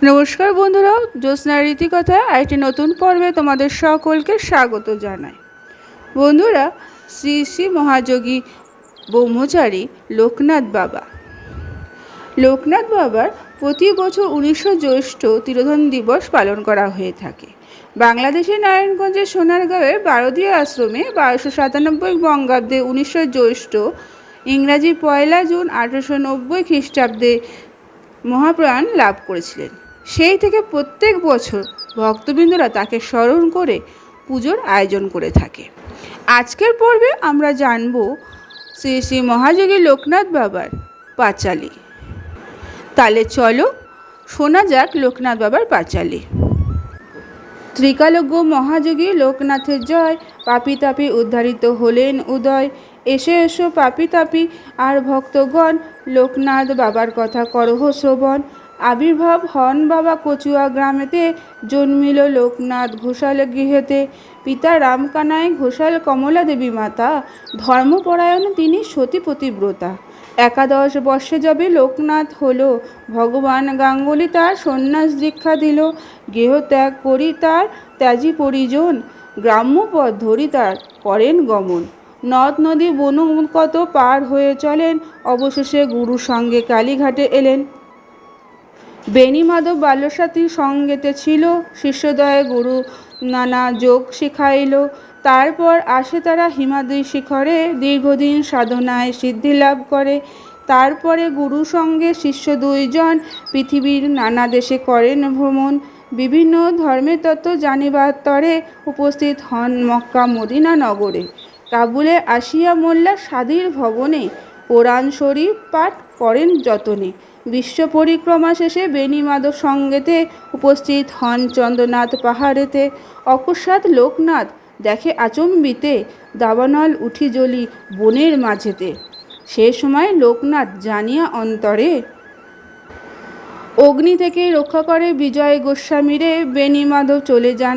নমস্কার বন্ধুরা, জ্যোৎস্নার রীতিকথায় আরেকটি নতুন পর্বে তোমাদের সকলকে স্বাগত জানাই। বন্ধুরা, শ্রী শ্রী মহাযোগী ব্রহ্মচারী লোকনাথ বাবার প্রতি বছর 19 জ্যৈষ্ঠ তিরোধান দিবস পালন করা হয়ে থাকে। বাংলাদেশের নারায়ণগঞ্জের সোনারগাঁওয়ের বারোদিয়া আশ্রমে 1297 বঙ্গাব্দে 19 জ্যৈষ্ঠ, ইংরাজি 1 জুন 1890 খ্রিস্টাব্দে মহাপ্রাণ লাভ করেছিলেন। সেই থেকে প্রত্যেক বছর ভক্তবৃন্দরা তাকে স্মরণ করে পুজোর আয়োজন করে থাকে। আজকের পর্বে আমরা জানব শ্রী শ্রী মহাযোগী লোকনাথ বাবার পাঁচালী। তাহলে চলো শোনা যাক লোকনাথ বাবার পাঁচালী। ত্রিকালজ্ঞ মহাযোগী লোকনাথের জয়, পাপি তাপি উদ্ধারিত হলেন উদয়। এসে এসো পাপি তাপি আর ভক্তগণ, লোকনাথ বাবার কথা করহ শ্রবণ। আবির্ভাব হন বাবা কচুয়া গ্রামেতে, জন্মিল লোকনাথ ঘোষাল গৃহেতে। পিতা রামকানাই ঘোষাল কমলা দেবী মাতা, ধর্মপরায়ণ তিনি সতী পতিব্রতা। 11 বর্ষে যবে লোকনাথ হলো, ভগবান গাঙ্গুলি তার সন্ন্যাস দীক্ষা দিল। গৃহ ত্যাগ করি তার ত্যাজি পরিজন, গ্রাম্য পথ ধরি তার করেন গমন। নদ নদী বন কত পার হয়ে চলেন, অবশেষে গুরুর সঙ্গে কালীঘাটে এলেন। বেণীমাধব বাল্যসাথীর সঙ্গেতে ছিল, শিষ্যদয়ে গুরু নানা যোগ শিখাইল। তারপর আসে তারা হিমাদ্রি শিখরে, দীর্ঘদিন সাধনায় সিদ্ধি লাভ করে। তারপরে গুরু সঙ্গে শিষ্য 2 জন, পৃথিবীর নানা দেশে করেন ভ্রমণ। বিভিন্ন ধর্মের তত্ত্ব জানিবার তরে, উপস্থিত হন মক্কা মদিনা নগরে। কাবুলে আসিয়া মোল্লা সাদির ভবনে, কোরআন শরীফ পাঠ করেন যতনে। বিশ্ব পরিক্রমা শেষে বেণীমাধব সঙ্গেতে, উপস্থিত হন চন্দ্রনাথ পাহাড়েতে। অকস্মাৎ লোকনাথ দেখে আচম্বিতে, দাবানল উঠি জ্বলি বনের মাঝেতে। সে সময় লোকনাথ জানিয়া অন্তরে, অগ্নি থেকে রক্ষা করে বিজয় গোস্বামীরে। বেণীমাধব চলে যান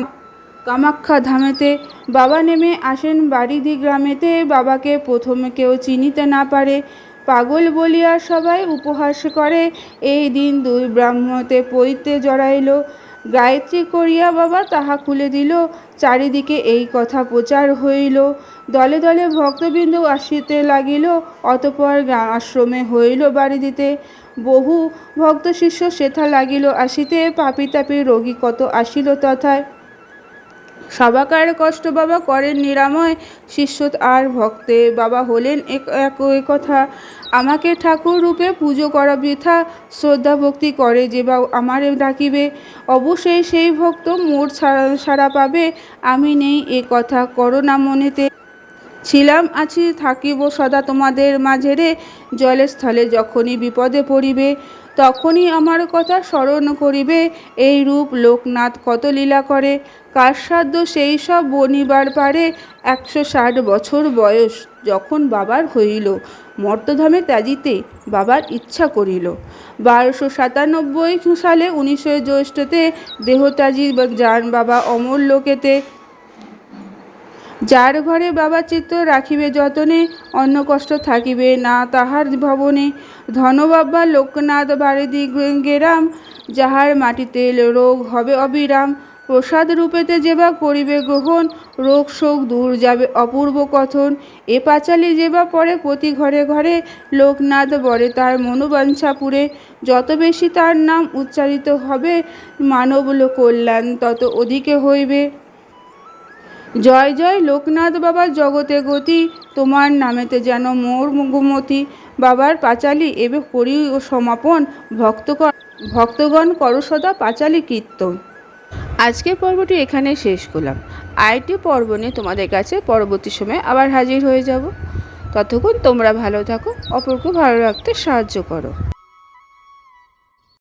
কামাখ্যা ধামেতে। বাবা নেমে আসেন বারিধি গ্রামেতে, বাবাকে প্রথমে কেউ চিনিতে না পারে। পাগল বলিয়া সবাই উপহাস করে, এই দিন 2 ব্রাহ্মণতে পইতে জড়াইল। গায়ত্রী করিয়া বাবা তাহা খুলে দিল, চারিদিকে এই কথা প্রচার হইল। দলে দলে ভক্তবৃন্দ আসিতে লাগিল, অতঃপর আশ্রমে হইল বাড়ি দিতে। বহু ভক্ত শিষ্য সেথা লাগিল আসিতে, পাপি তাপি রোগী কত আসিল তথায়। সবাকার কষ্ট বাবা করেন নিরাময়, শিষ্য আর ভক্তে বাবা হলেন এক কথা। আমাকে ঠাকুর রূপে পুজো করা বৃথা, শ্রদ্ধা ভক্তি করে যে বা আমারে ডাকিবে। অবশ্যই সেই ভক্ত মোর সাড়া পাবে, আমি নেই এ কথা করো না মনেতে। ছিলাম আছি থাকিব সদা তোমাদের মাঝে রে, জলে স্থলে যখনই বিপদে পড়িবে, তখনই আমার কথা স্মরণ করিবে। এই রূপ লোকনাথ কত লীলা করে, কার সাধ্য সেই সব বনিবার পারে। 160 বছর বয়স যখন বাবার হইল, মর্তধামে ত্যাজিতে বাবার ইচ্ছা করিল। 1297 সালে 19 জ্যৈষ্ঠতে দেহত্যাজি যান বাবা অমর লোকেতে। যার ঘরে বাবা চিত্ত রাখিবে যতনে, অন্য কষ্ট থাকিবে না তাহার ভবনে। ধনবাবা লোকনাথ বারিধি গেরাম, যাহার মাটিতে রোগ হবে অবিরাম। প্রসাদ রূপেতে যেবা করিবে গ্রহণ, রোগ শোক দূর যাবে অপূর্ব কথন। এ পাঁচালী যেবা পড়ে প্রতি ঘরে ঘরে, লোকনাথ বরে তার মনোবাঞ্ছা পুরে। যত বেশি তার নাম উচ্চারিত হবে, মানব কল্যাণ তত অধিকে হইবে। জয় জয় লোকনাথ বাবা জগতে গতি, তোমার নামেতে যেন মোর গুমতি। বাবার পাঁচালী এবে করি ও সমাপন, ভক্তগণ করো সদা পাঁচালী কীর্তন। আজকের পর্বটি এখানে শেষ করলাম। আরেকটি পর্ব নিয়ে তোমাদের কাছে পরবর্তী সময়ে আবার হাজির হয়ে যাব। ততক্ষণ তোমরা ভালো থাকো, অপরকে ভালো রাখতে সাহায্য করো।